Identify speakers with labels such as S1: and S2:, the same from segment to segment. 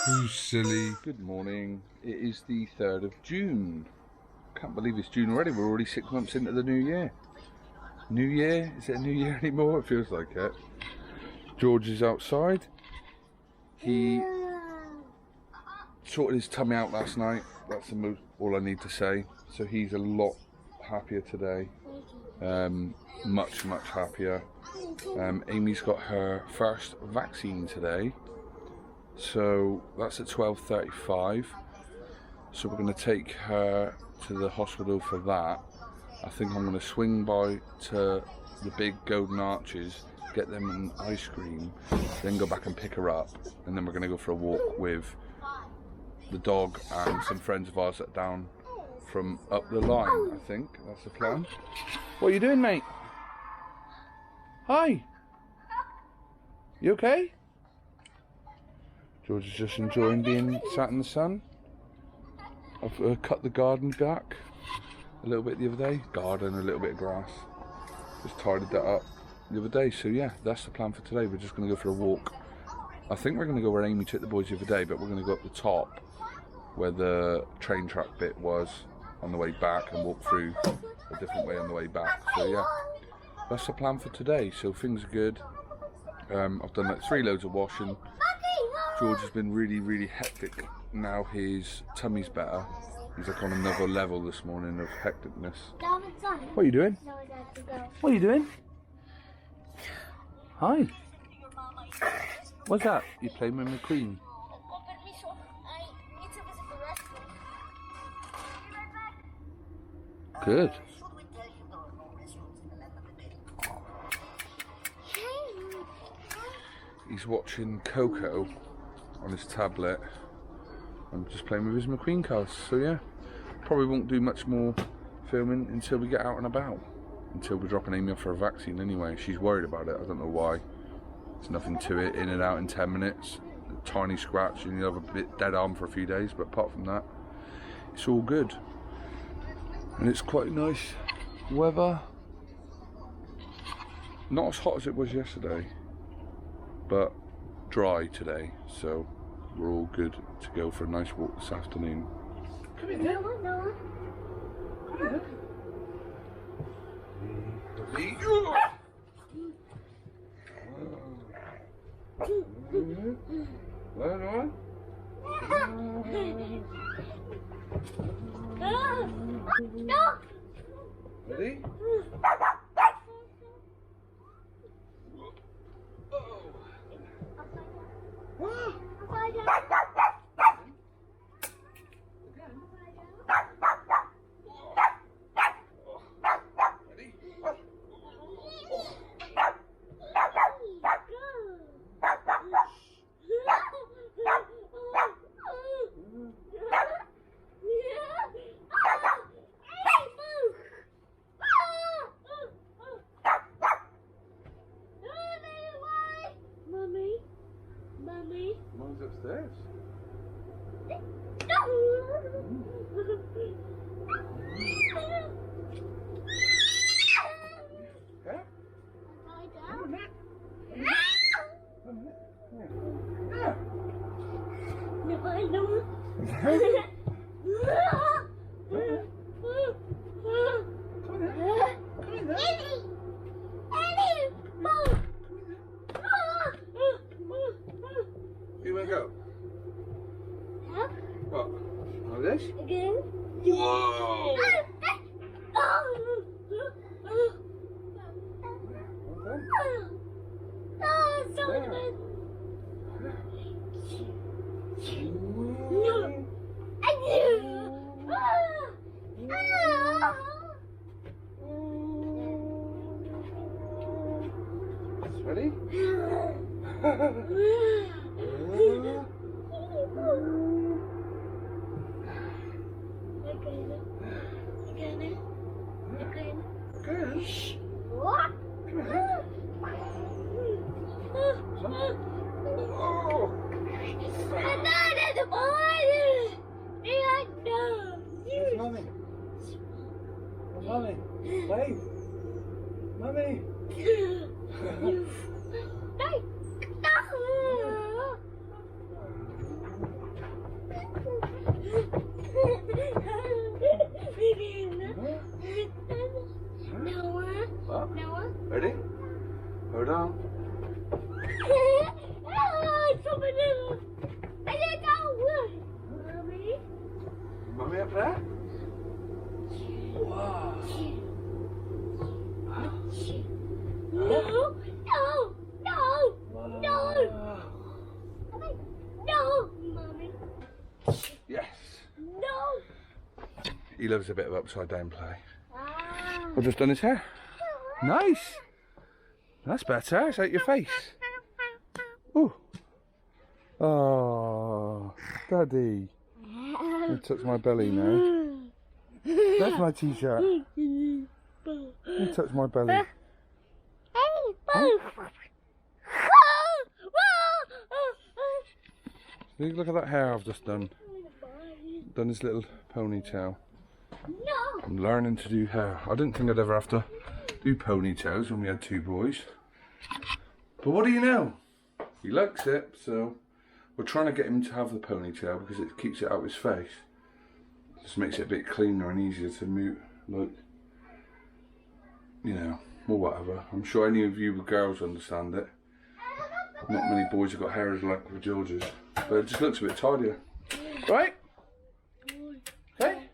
S1: Who's silly? Good morning. It is the 3rd of June. Can't believe it's June already. We're already 6 months into the new year. New year? Is it a new year anymore? It feels like it. George is outside. He sorted his tummy out last night. That's all I need to say. So he's a lot happier today. Much happier. Amy's got her first vaccine today. So that's at 12:35. So we're going to take her to the hospital for that. I think I'm going to swing by to the big Golden Arches, get them an ice cream, then go back and pick her up, and then we're going to go for a walk with the dog and some friends of ours that are down from up the line. I think that's the plan. What are you doing, mate? Hi. You okay? George is just enjoying being sat in the sun. I've cut the garden back a little bit the other day. Garden, a little bit of grass. Just tidied that up the other day. So yeah, that's the plan for today. We're just going to go for a walk. I think we're going to go where Amy took the boys the other day, but we're going to go up the top where the train track bit was on the way back and walk through a different way on the way back. So yeah, that's the plan for today. So things are good. I've done like 3 loads of washing. George has been really hectic. Now his tummy's better. He's like on another level this morning of hecticness. What are you doing? What are you doing? Hi. What's that? You playing with McQueen? Good. He's watching Coco on his tablet. I'm just playing with his McQueen cars. So yeah, probably won't do much more filming until we get out and about. Until we're dropping Amy off for a vaccine anyway. She's worried about it. I don't know why. There's nothing to it. In and out in 10 minutes. A tiny scratch and you'll have a bit dead arm for a few days. But apart from that, it's all good. And it's quite nice weather. Not as hot as it was yesterday, but dry today. So we're all good to go for a nice walk this afternoon. Come in, Dad. Come in, Dad. Ready? Mom's upstairs. Yeah? You wanna go?
S2: Huh?
S1: What? Like this?
S2: Again?
S1: Whoa!
S2: Oh, so
S1: There.
S2: good.
S1: Ready? Good.
S2: What?
S1: Come here. Oh.
S2: Banana boy! Yeah, no.
S1: Where's Mummy? Where's Mummy? Wave. Mummy.
S2: Hey! No!
S1: way up there? Wow.
S2: No, no, no, no. No, Mommy.
S1: Yes.
S2: No.
S1: He loves a bit of upside down play.
S2: Ah.
S1: I've just done his hair. Nice. That's better. It's out your face. Ooh. Oh, Daddy. You touch my belly now. That's my t-shirt. You touch my belly. Look at that hair I've just done. Done his little ponytail.
S2: No.
S1: I'm learning to do hair. I didn't think I'd ever have to do ponytails when we had 2 boys. But what do you know? He likes it, so we're trying to get him to have the ponytail because it keeps it out of his face. Just makes it a bit cleaner and easier to move, like, you know, or whatever. I'm sure any of you girls understand it. Not many boys have got hair as like George's, but it just looks a bit tidier. Right? Okay?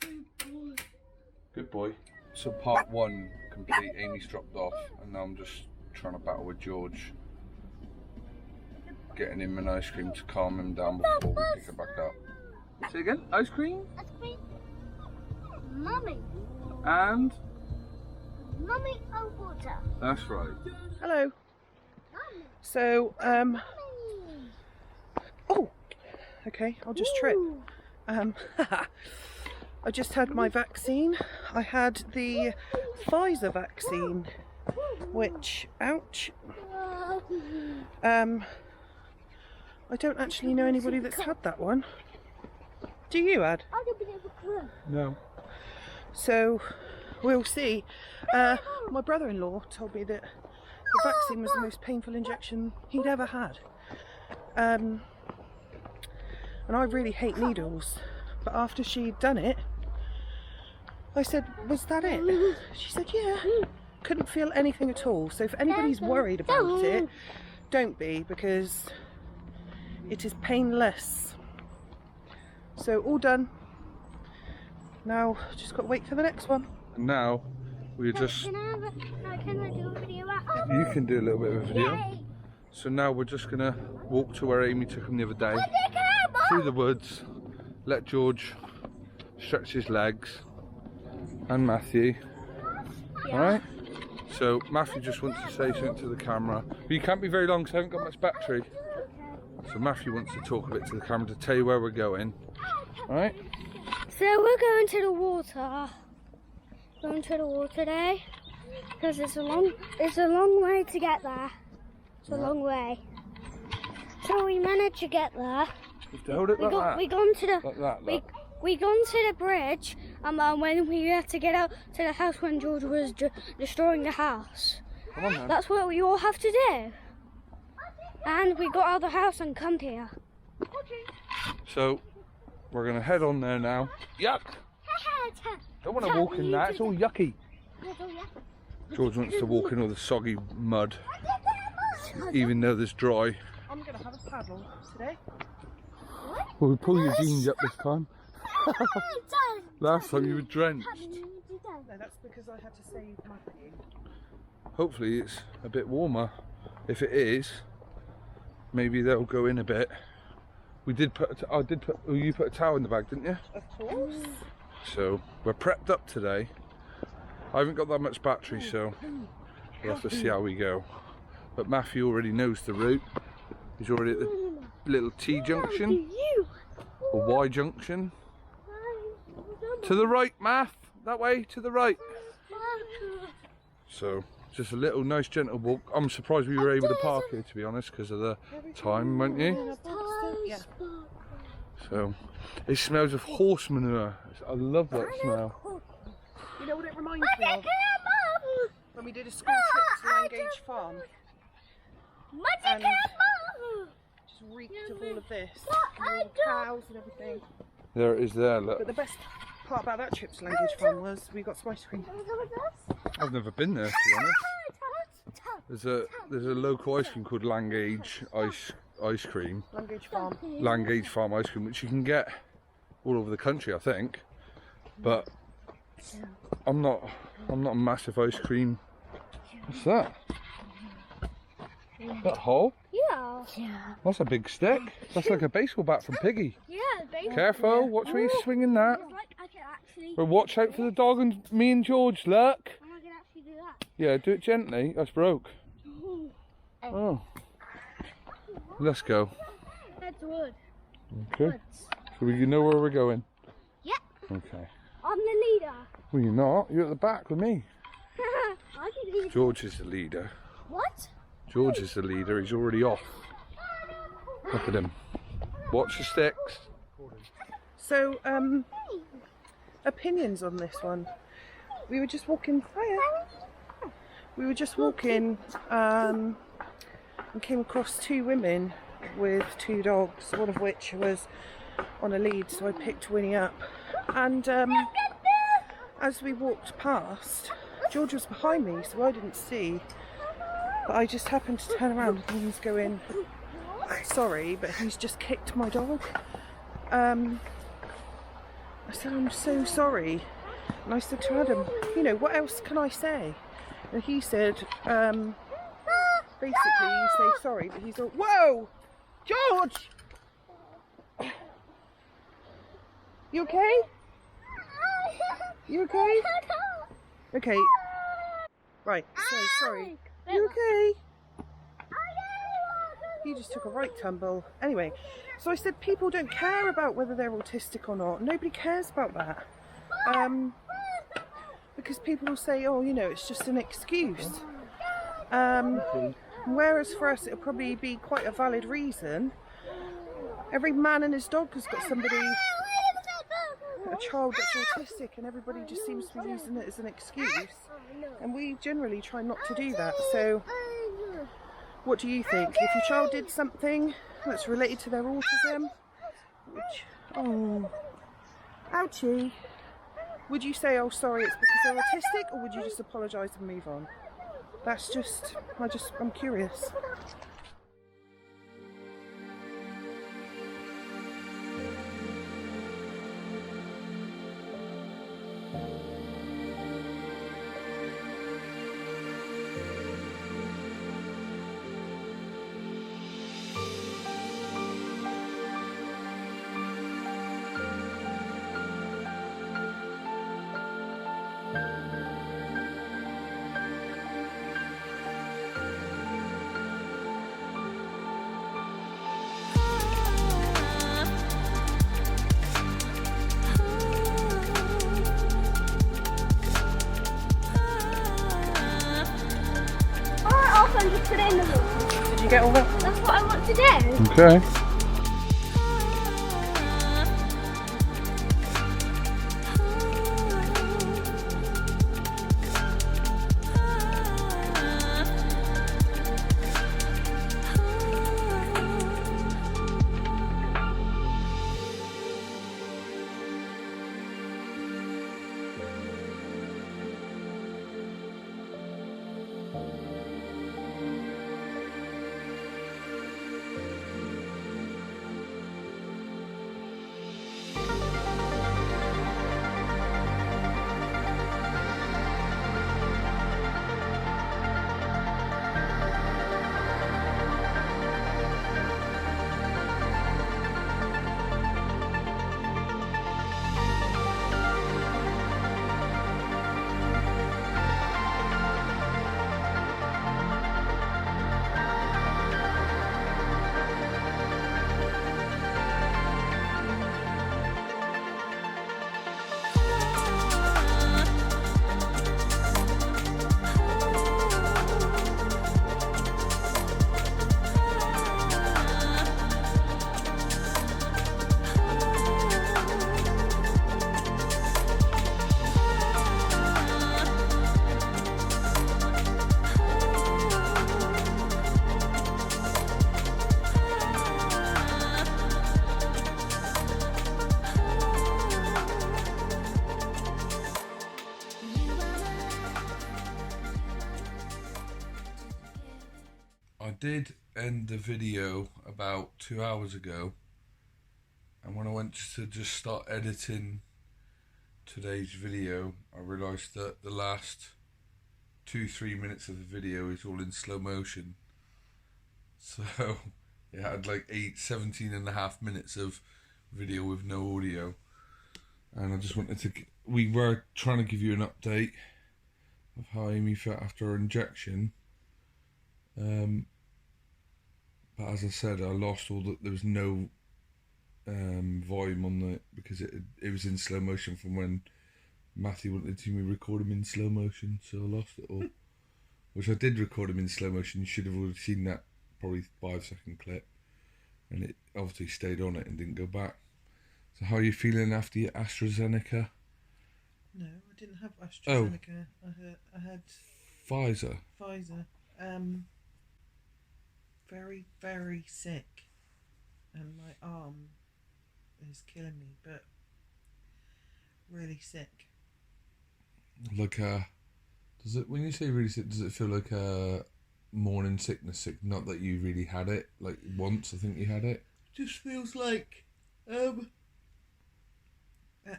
S1: Good boy. So part 1 complete, Amy's dropped off, and now I'm just trying to battle with George. Getting him an ice cream to calm him down before we pick him back up. Say again, ice cream?
S2: Ice cream. Mommy.
S1: And?
S2: Mommy, oh, water.
S1: That's right.
S3: Hello.
S2: Mommy.
S3: So,
S2: Mommy.
S3: oh, okay, I'll just trip. I just had my vaccine. I had the Pfizer vaccine, which, ouch. I don't actually know anybody that's had that one. Do you, Ad?
S2: I don't believe a clue.
S1: No.
S3: So, we'll see. My brother-in-law told me that the vaccine was the most painful injection he'd ever had. And I really hate needles. But after she'd done it, I said, was that it? She said, yeah. Couldn't feel anything at all. So if anybody's worried about it, don't be, because it is painless. So all done. Now just got to wait for the next one.
S1: And now we're just.
S2: Can I do a video?
S1: You can do a little bit of a video.
S2: Yay.
S1: So now we're just gonna walk to where Amy took him the other day, through the woods. Let George stretch his legs, and Matthew.
S2: Yeah.
S1: Alright? So Matthew just wants to say something to the camera. But you can't be very long because I haven't got much battery. So Matthew wants to talk a bit to the camera to tell you where we're going. Alright?
S2: So we're going to the water. Going to the water today because it's a long way to get there. It's a long way. So we managed to get there.
S1: You have to hold it like that.
S2: We gone to the
S1: Like that, look.
S2: we gone to the bridge. When we had to get out to the house when George was destroying the house.
S1: Come on then.
S2: That's what we all have to do. And we got out of the house and come here.
S1: So we're gonna head on there now. Yuck! Don't want to walk in that, it's all yucky. George wants to walk in all the soggy mud, even though there's dry.
S3: I'm going to have a paddle today.
S1: Well, we pull your jeans up this time. Last time you were drenched.
S3: No, that's because I had to save Matthew.
S1: Hopefully it's a bit warmer. If it is, maybe they'll go in a bit. We did put, you put a towel in the bag, didn't you?
S3: Of course.
S1: So we're prepped up today. I haven't got that much battery, so we'll have to see how we go. But Matthew already knows the route. He's already at the little T junction or Y junction. To the right, Math. That way, to the right. So just a little nice gentle walk. I'm surprised we were able to park here, to be honest, because of the time, weren't you?
S3: Yeah.
S1: So it smells of horse manure. I love that smell.
S3: You know what it reminds me of? When we did a school trip to Langage Farm. And just reeked of all of this. And all the cows and everything.
S1: There it is there, look.
S3: But the best part about that trip to Langage Farm was we got some ice cream.
S1: I've never been there, to be honest. There's a local ice cream called Langage ice cream.
S3: Langage Farm.
S1: Langage Farm ice cream, which you can get all over the country, I think. But I'm not a massive ice cream. What's that? That hole?
S2: Yeah.
S1: That's a big stick. That's like a baseball bat from Piggy.
S2: Yeah, basically.
S1: Careful, watch where you're swinging that.
S2: It's like I can actually.
S1: But watch out for the dog and me and George, look.
S2: And I can actually do that.
S1: Yeah, do it gently. That's broke. Oh. Let's go.
S2: That's wood.
S1: Okay. So you know where we're going?
S2: Yeah.
S1: Okay.
S2: I'm the leader.
S1: Well, you're not. You're at the back with me.
S2: I can lead.
S1: George is the leader.
S2: What?
S1: George is the leader. He's already off. Look at him. Watch the sticks.
S3: So, opinions on this one. We were just walking. We were just walking and came across two women with two dogs, one of which was on a lead, so I picked Winnie up. And as we walked past, George was behind me, so I didn't see. But I just happened to turn around and he was going, sorry, but he's just kicked my dog. I said, I'm so sorry. And I said to Adam, you know, what else can I say? And he said, basically you say sorry, but he's all, whoa! George! You okay? You okay? Okay. Right, so sorry. You okay? He just took a right tumble. Anyway, so I said people don't care about whether they're autistic or not. Nobody cares about that. Because people will say, oh, you know, it's just an excuse. Whereas for us, it'll probably be quite a valid reason. Every man and his dog has got somebody, a child that's autistic, and everybody just seems to be using it as an excuse. And we generally try not to do that. So what do you think? If your child did something that's related to their autism, which, oh, ouchie, would you say, oh sorry, it's because they're autistic, or would you just apologise and move on? That's just, I'm curious.
S2: And just put it in the water.
S3: Did you get all that?
S2: That's what I want to do.
S1: Okay. I did end the video about 2 hours ago, and when I went to just start editing today's video, I realised that the last 2-3 minutes of the video is all in slow motion. So it had like 17.5 minutes of video with no audio. And I just wanted to, we were trying to give you an update of how Amy felt after her injection. But as I said, I lost all there was no volume on the, because it was in slow motion from when Matthew wanted to me record him in slow motion, so I lost it all. Which I did record him in slow motion. You should have already seen that probably 5-second clip, and it obviously stayed on it and didn't go back. So how are you feeling after your AstraZeneca?
S3: No, I didn't have AstraZeneca. I had
S1: Pfizer.
S3: Very, very sick, and my arm is killing me, but really sick.
S1: Like does it, when you say really sick, does it feel like a morning sickness sick? Not that you really had it, like once I think you had it.
S3: Just feels like at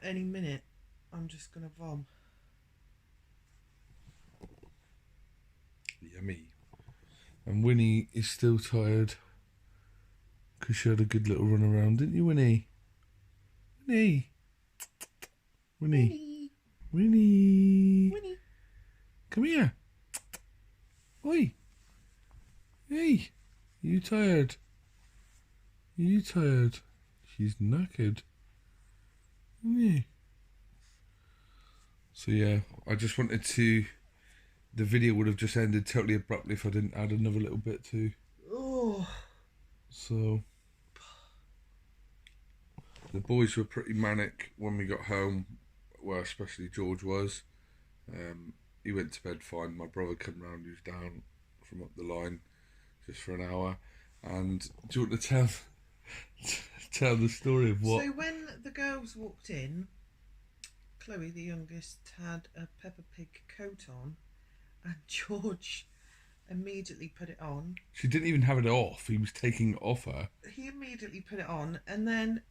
S3: any minute I'm just gonna vom.
S1: Yummy. And Winnie is still tired because she had a good little run around, didn't you, Winnie? Winnie. Winnie. Winnie.
S3: Winnie.
S1: Come here. Oi. Hey. You tired? You tired? She's knackered. Isn't you? So yeah, I just wanted to, the video would have just ended totally abruptly if I didn't add another little bit too.
S3: Oh.
S1: So the boys were pretty manic when we got home. Well, especially George was. He went to bed fine. My brother came round, he was down from up the line just for an hour. And do you want to tell the story of what?
S3: So when the girls walked in, Chloe, the youngest, had a Peppa Pig coat on, and George immediately put it on.
S1: She didn't even have it off. He was taking it off her.
S3: He immediately put it on, and then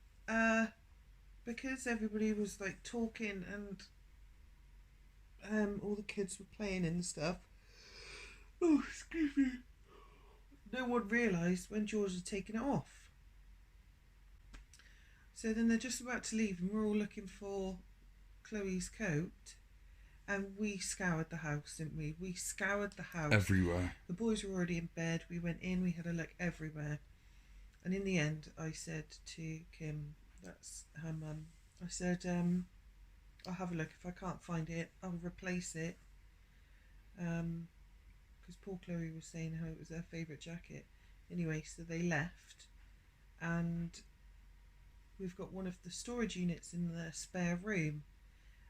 S3: because everybody was like talking and all the kids were playing and stuff. Oh, excuse me. No one realised when George had taken it off. So then they're just about to leave, and we're all looking for Chloe's coat, and we scoured the house, didn't we? We scoured the house
S1: everywhere.
S3: The boys were already in bed. We went in, we had a look everywhere, and in the end I said to Kim, that's her mum, I said I'll have a look. If I can't find it, I'll replace it, because poor Chloe was saying how it was her favourite jacket. Anyway, so they left, and we've got one of the storage units in the spare room,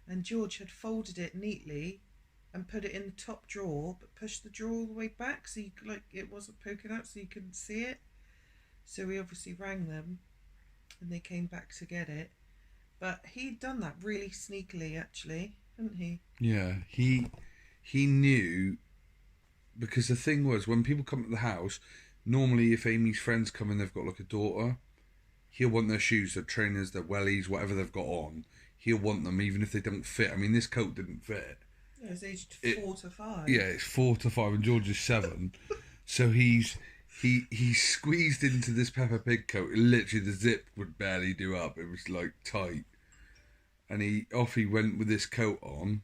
S3: and George had folded it neatly and put it in the top drawer, but pushed the drawer all the way back so you, like, it wasn't poking out so you couldn't see it. So we obviously rang them and they came back to get it, but he'd done that really sneakily, actually, hadn't he?
S1: Yeah, he knew, because the thing was, when people come to the house, normally if Amy's friends come in, they've got like a daughter, he'll want their shoes, their trainers, their wellies, whatever they've got on. He'll want them even if they don't fit. I mean, this coat didn't fit.
S3: Yeah, it's aged 4 to 5.
S1: Yeah, it's 4 to 5 and George is 7. So he squeezed into this Peppa Pig coat. Literally the zip would barely do up. It was like tight. And he went with this coat on.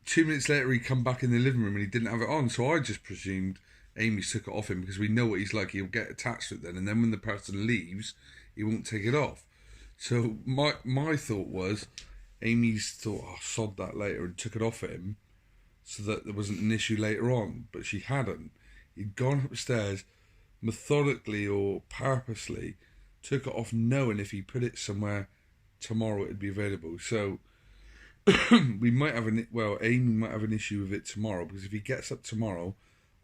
S1: 2 minutes later he come back in the living room and he didn't have it on. So I just presumed Amy took it off him, because we know what he's like. He'll get attached to it then, and then when the person leaves, he won't take it off. So my thought was, Amy's thought, oh, sod that later, and took it off him so that there wasn't an issue later on. But she hadn't. He'd gone upstairs, methodically or purposely, took it off knowing if he put it somewhere tomorrow it'd be available. So we might have Amy might have an issue with it tomorrow, because if he gets up tomorrow,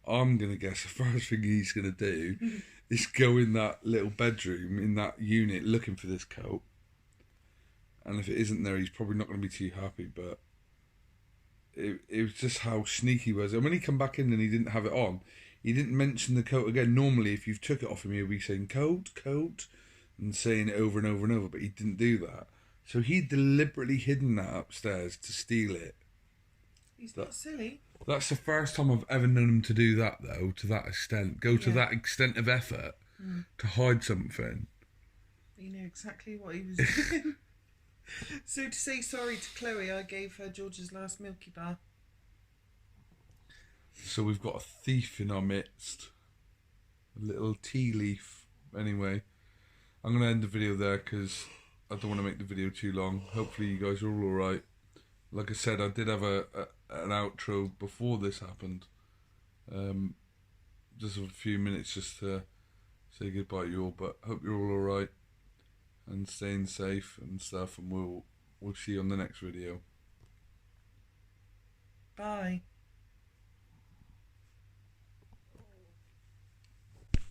S1: I'm going to guess the first thing he's going to do is go in that little bedroom, in that unit, looking for this coat. And if it isn't there, he's probably not going to be too happy. But it was just how sneaky he was. And when he come back in and he didn't have it on, he didn't mention the coat again. Normally, if you've took it off him, he'll be saying coat, and saying it over and over and over. But he didn't do that. So he deliberately hidden that upstairs to steal it.
S3: He's not silly.
S1: That's the first time I've ever known him to do that, though, to that extent. Go to
S3: Yeah.
S1: that extent of effort to hide something.
S3: He knew exactly what he was doing. So to say sorry to Chloe, I gave her George's last Milky Bar.
S1: So we've got a thief in our midst. A little tea leaf. Anyway, I'm going to end the video there because I don't want to make the video too long. Hopefully you guys are all alright. Like I said, I did have an outro before this happened. Just a few minutes just to say goodbye to you all, but hope you're all alright and staying safe and stuff, and we'll see you on the next video.
S3: Bye.